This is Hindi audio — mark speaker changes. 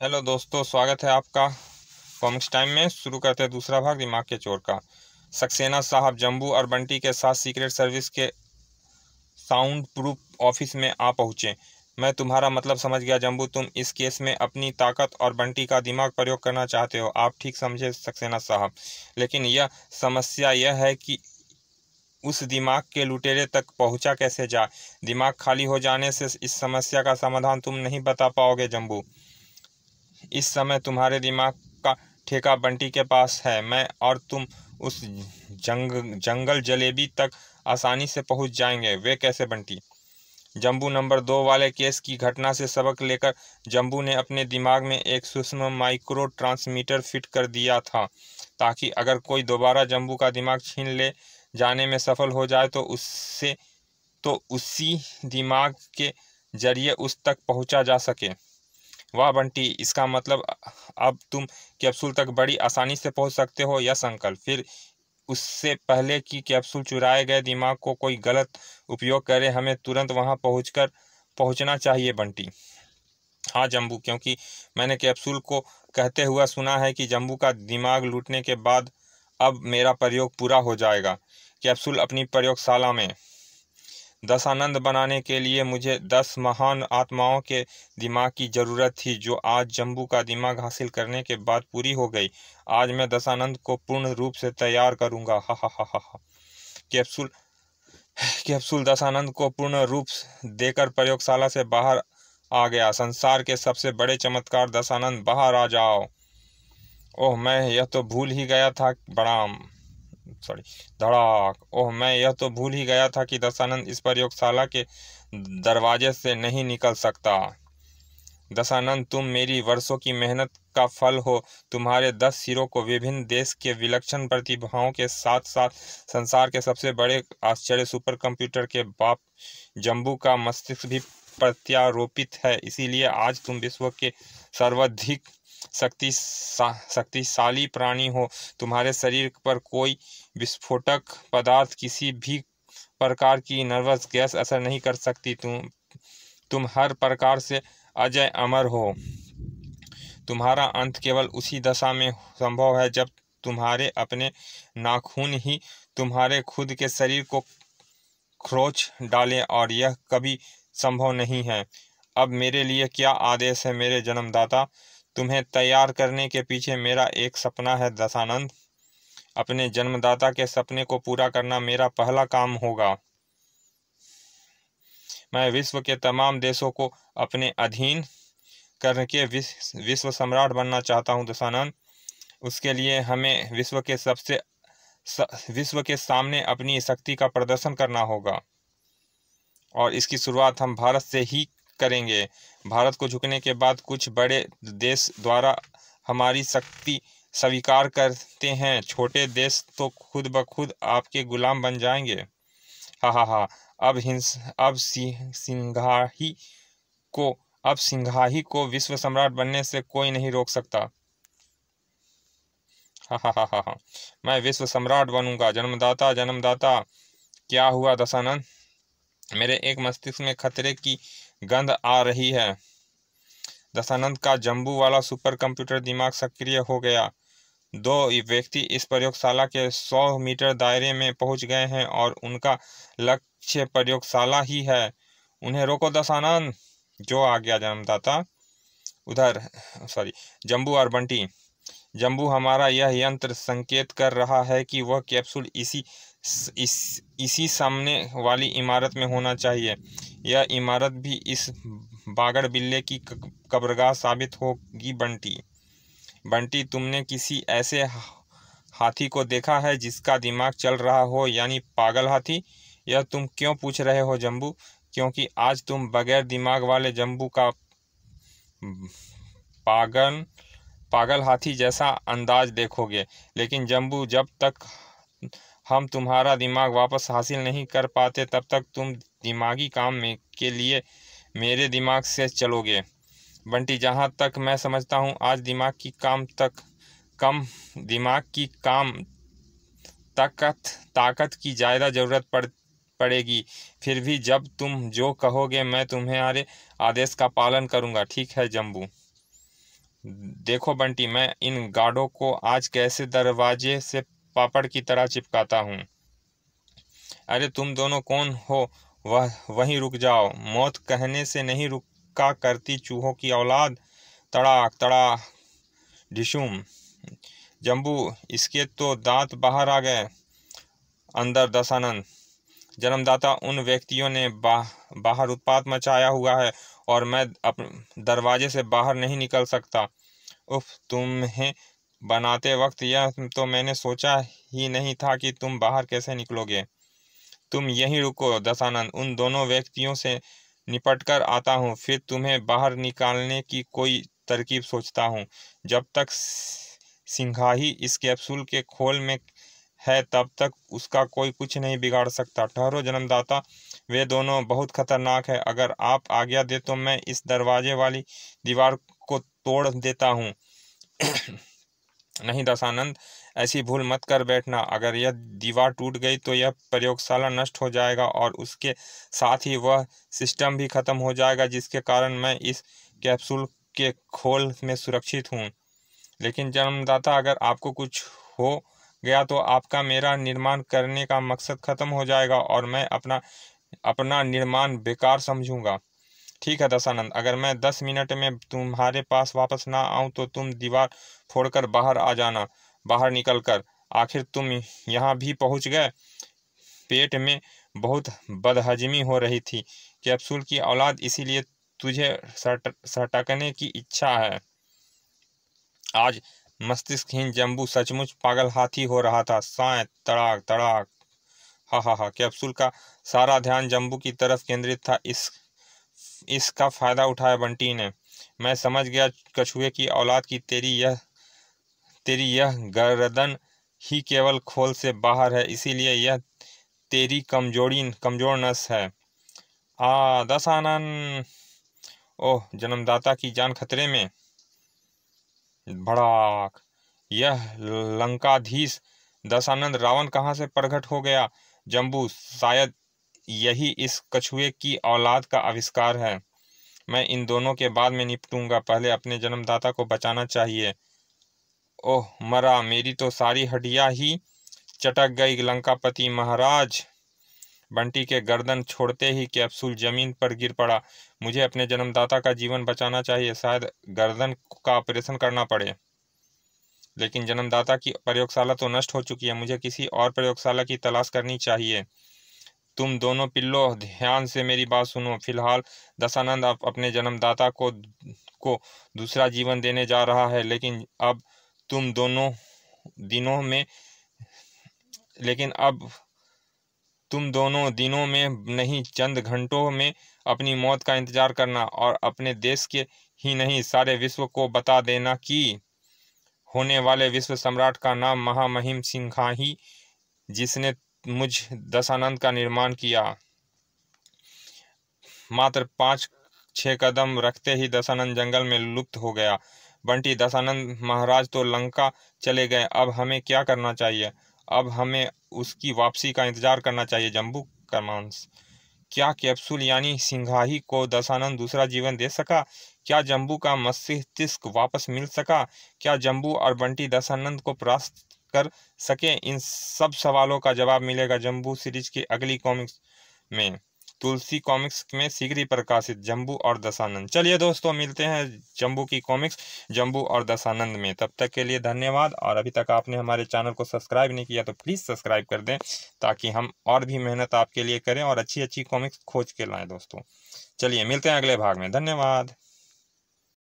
Speaker 1: हेलो दोस्तों, स्वागत है आपका कॉमिक्स टाइम में। शुरू करते हैं दूसरा भाग दिमाग के चोर का। सक्सेना साहब जम्बू और बंटी के साथ सीक्रेट सर्विस के साउंड प्रूफ ऑफिस में आ पहुंचे। मैं तुम्हारा मतलब समझ गया जम्बू, तुम इस केस में अपनी ताकत और बंटी का दिमाग प्रयोग करना चाहते हो। आप ठीक समझे सक्सेना साहब, लेकिन यह समस्या यह है कि उस दिमाग के लुटेरे तक पहुंचा कैसे जाए। दिमाग खाली हो जाने से इस समस्या का समाधान तुम नहीं बता पाओगे जम्बू। इस समय तुम्हारे दिमाग का ठेका बंटी के पास है। मैं और तुम उस जंगल जलेबी तक आसानी से पहुंच जाएंगे। वे कैसे बंटी? जम्बू नंबर 2 वाले केस की घटना से सबक लेकर जम्बू ने अपने दिमाग में एक सूक्ष्म माइक्रो ट्रांसमीटर फिट कर दिया था, ताकि अगर कोई दोबारा जम्बू का दिमाग छीन ले जाने में सफल हो जाए तो उसी दिमाग के जरिए उस तक पहुंचा जा सके। वाह बंटी, इसका मतलब अब तुम कैप्सूल तक बड़ी आसानी से पहुंच सकते हो। यह संकल्प फिर उससे पहले कि कैप्सूल चुराए गए दिमाग को कोई गलत उपयोग करे, हमें तुरंत वहां पहुंचना चाहिए बंटी। हाँ जम्बू, क्योंकि मैंने कैप्सूल को कहते हुआ सुना है कि जम्बू का दिमाग लूटने के बाद अब मेरा प्रयोग पूरा हो जाएगा। कैप्सूल अपनी प्रयोगशाला में। दशानंद बनाने के लिए मुझे 10 महान आत्माओं के दिमाग की जरूरत थी, जो आज जम्बू का दिमाग हासिल करने के बाद पूरी हो गई। आज मैं दशानंद को पूर्ण रूप से तैयार करूंगा। हा हा हा हा हा। कैप्सूल कैप्सूल दशानंद को पूर्ण रूप देकर प्रयोगशाला से बाहर आ गया। संसार के सबसे बड़े चमत्कार दशानंद, बाहर आ जाओ। ओह, मैं यह तो भूल ही गया था बड़ाम सॉरी धड़ाक। ओह, मैं यह तो भूल ही गया था कि दशानंद इस प्रयोगशाला के दरवाजे से नहीं निकल सकता। दशानंद, तुम मेरी वर्षों की मेहनत का फल हो। तुम्हारे 10 सिरों को विभिन्न देश के विलक्षण प्रतिभाओं के साथ साथ संसार के सबसे बड़े आश्चर्य सुपर कंप्यूटर के बाप जम्बू का मस्तिष्क भी प्रत्यारोपित है। इसीलिए आज तुम विश्व के सर्वाधिक शक्तिशाली प्राणी हो। तुम्हारे शरीर पर कोई विस्फोटक पदार्थ, किसी भी प्रकार की नर्वस गैस असर नहीं कर सकती। तुम हर प्रकार से अजय अमर हो। तुम्हारा अंत केवल उसी दशा में संभव है जब तुम्हारे अपने नाखून ही तुम्हारे खुद के शरीर को खरोंच डालें, और यह कभी संभव नहीं है। अब मेरे लिए क्या आदेश है मेरे जन्मदाता? तुम्हें तैयार करने के पीछे मेरा एक सपना है दशानंद। अपने जन्मदाता के सपने को पूरा करना मेरा पहला काम होगा। मैं विश्व के तमाम देशों को अपने अधीन करके विश्व सम्राट बनना चाहता हूँ दशानंद। उसके लिए हमें विश्व के सामने अपनी शक्ति का प्रदर्शन करना होगा, और इसकी शुरुआत हम भारत से ही करेंगे। भारत को झुकने के बाद कुछ बड़े देश द्वारा हमारी शक्ति स्वीकार करते हैं, छोटे देश तो खुद ब खुद आपके गुलाम बन जाएंगे। हा हा हा। अब सिंघाही को विश्व सम्राट बनने से कोई नहीं रोक सकता। हा हा हा हा हा। मैं विश्व सम्राट बनूंगा। जन्मदाता जन्मदाता। क्या हुआ दशानंद? मेरे एक मस्तिष्क में खतरे की गंध आ रही है। दशानंद का जम्बू वाला सुपर कंप्यूटर दिमाग सक्रिय हो गया। 2 व्यक्ति इस प्रयोगशाला के 100 मीटर दायरे में पहुंच गए हैं, और उनका लक्ष्य प्रयोगशाला ही है। उन्हें रोको दशानंद। जो आ गया जन्मदाता। उधर जम्बू और बंटी। जम्बू, हमारा यह यंत्र संकेत कर रहा है कि वह कैप्सूल इसी सामने वाली इमारत में होना चाहिए। यह इमारत भी इस बागड़ बिल्ले की कब्रगाह साबित होगी बंटी। बंटी, तुमने किसी ऐसे हाथी को देखा है जिसका दिमाग चल रहा हो, यानी पागल हाथी? यह तुम क्यों पूछ रहे हो जम्बू? क्योंकि आज तुम बगैर दिमाग वाले जम्बू का पागल हाथी जैसा अंदाज देखोगे। लेकिन जम्बू, जब तक हम तुम्हारा दिमाग वापस हासिल नहीं कर पाते, तब तक तुम दिमागी काम में के लिए मेरे दिमाग से चलोगे। बंटी, जहाँ तक मैं समझता हूँ आज दिमाग की काम ताकत की ज़्यादा ज़रूरत पड़ेगी। फिर भी जब तुम जो कहोगे मैं तुम्हारे आदेश का पालन करूँगा। ठीक है जम्बू। देखो बंटी, मैं इन गार्डों को आज कैसे दरवाजे से पापड़ की तरह चिपकाता हूँ। अरे तुम दोनों कौन हो? वहीं रुक जाओ, मौत कहने से नहीं रुका करती चूहों की औलाद। तड़ाक तड़ाक ढिशुम। जम्बू, इसके तो दांत बाहर आ गए। अंदर दशानंद। जन्मदाता, उन व्यक्तियों ने बाहर उत्पात मचाया हुआ है और मैं दरवाजे से बाहर नहीं निकल सकता। उफ, तुम्हें बनाते वक्त यह तो मैंने सोचा ही नहीं था कि तुम बाहर कैसे निकलोगे। तुम यहीं रुको दशानंद, उन दोनों व्यक्तियों से निपटकर आता हूँ, फिर तुम्हें बाहर निकालने की कोई तरकीब सोचता हूँ। जब तक सिंघाही इस कैप्सूल के खोल में है तब तक उसका कोई कुछ नहीं बिगाड़ सकता। ठहरो जन्मदाता, वे दोनों बहुत खतरनाक है। अगर आप आज्ञा दे तो मैं इस दरवाजे वाली दीवार को तोड़ देता हूँ। नहीं दशानंद, ऐसी भूल मत कर बैठना। अगर यह दीवार टूट गई तो यह प्रयोगशाला नष्ट हो जाएगा और उसके साथ ही वह सिस्टम भी खत्म हो जाएगा जिसके कारण मैं इस कैप्सूल के खोल में सुरक्षित हूँ। लेकिन जन्मदाता, अगर आपको कुछ हो गया तो आपका मेरा निर्माण करने का मकसद खत्म हो जाएगा और मैं अपना निर्माण बेकार समझूंगा। ठीक है दशानंद, अगर मैं 10 मिनट में तुम्हारे पास वापस ना आऊं तो तुम दीवार फोड़कर बाहर आ जाना। बाहर निकलकर, आखिर तुम यहाँ भी पहुंच गए। पेट में बहुत बदहजमी हो रही थी। कैप्सूल की औलाद, इसीलिए तुझे सटकने की इच्छा है। आज मस्तिष्कहीन जम्बू सचमुच पागल हाथी हो रहा था। साए तड़ाक तड़ाक। हा, कैप्सूल का सारा ध्यान जम्बू की तरफ केंद्रित था। इसका फायदा उठाया बंटी ने। मैं समझ गया, कछुए की औलाद की तेरी यह गर्दन ही केवल खोल से बाहर है, इसीलिए यह तेरी कमजोर नस है। दशानन। ओह, जन्मदाता की जान खतरे में। भड़ाक। यह लंकाधीश दशानंद रावण कहाँ से प्रकट हो गया? जम्बू, शायद यही इस कछुए की औलाद का आविष्कार है। मैं इन दोनों के बाद में निपटूंगा, पहले अपने जन्मदाता को बचाना चाहिए। ओह मरा, मेरी तो सारी हड्डियां ही चटक गई। लंकापति महाराज। बंटी के गर्दन छोड़ते ही कैप्सूल जमीन पर गिर पड़ा। मुझे अपने जन्मदाता का जीवन बचाना चाहिए, शायद गर्दन का ऑपरेशन करना पड़े। लेकिन जन्मदाता की प्रयोगशाला तो नष्ट हो चुकी है, मुझे किसी और प्रयोगशाला की तलाश करनी चाहिए। तुम दोनों पिल्लो, ध्यान से मेरी बात सुनो। फिलहाल दशानंद अपने जन्मदाता को दूसरा जीवन देने जा रहा है, लेकिन अब तुम दोनों दिनों में नहीं, चंद घंटों में अपनी मौत का इंतजार करना और अपने देश के ही नहीं सारे विश्व को बता देना कि होने वाले विश्व सम्राट का नाम महामहिम सिंघाही, जिसने मुझ दशानंद का निर्माण किया। मात्र 5-6 कदम रखते ही दशानंद जंगल में लुप्त हो गया। बंटी, दशानंद महाराज तो लंका चले गए, अब हमें क्या करना चाहिए? अब हमें उसकी वापसी का इंतजार करना चाहिए। जम्बू कर्मांश। क्या कैप्सूल यानी सिंघाही को दशानंद दूसरा जीवन दे सका? क्या जम्बू का मस्तिष्क वापस मिल सका? क्या जम्बू और बंटी दशानंद को परास्त कर सके? इन सब सवालों का जवाब मिलेगा जम्बू सीरीज की अगली कॉमिक्स में। तुलसी कॉमिक्स में शीघ्र ही प्रकाशित जम्बू और दशानंद। चलिए दोस्तों, मिलते हैं जम्बू की कॉमिक्स जम्बू और दशानंद में। तब तक के लिए धन्यवाद। और अभी तक आपने हमारे चैनल को सब्सक्राइब नहीं किया तो प्लीज़ सब्सक्राइब कर दें, ताकि हम और भी मेहनत आपके लिए करें और अच्छी अच्छी कॉमिक्स खोज के लाएं दोस्तों। चलिए मिलते हैं अगले भाग में। धन्यवाद।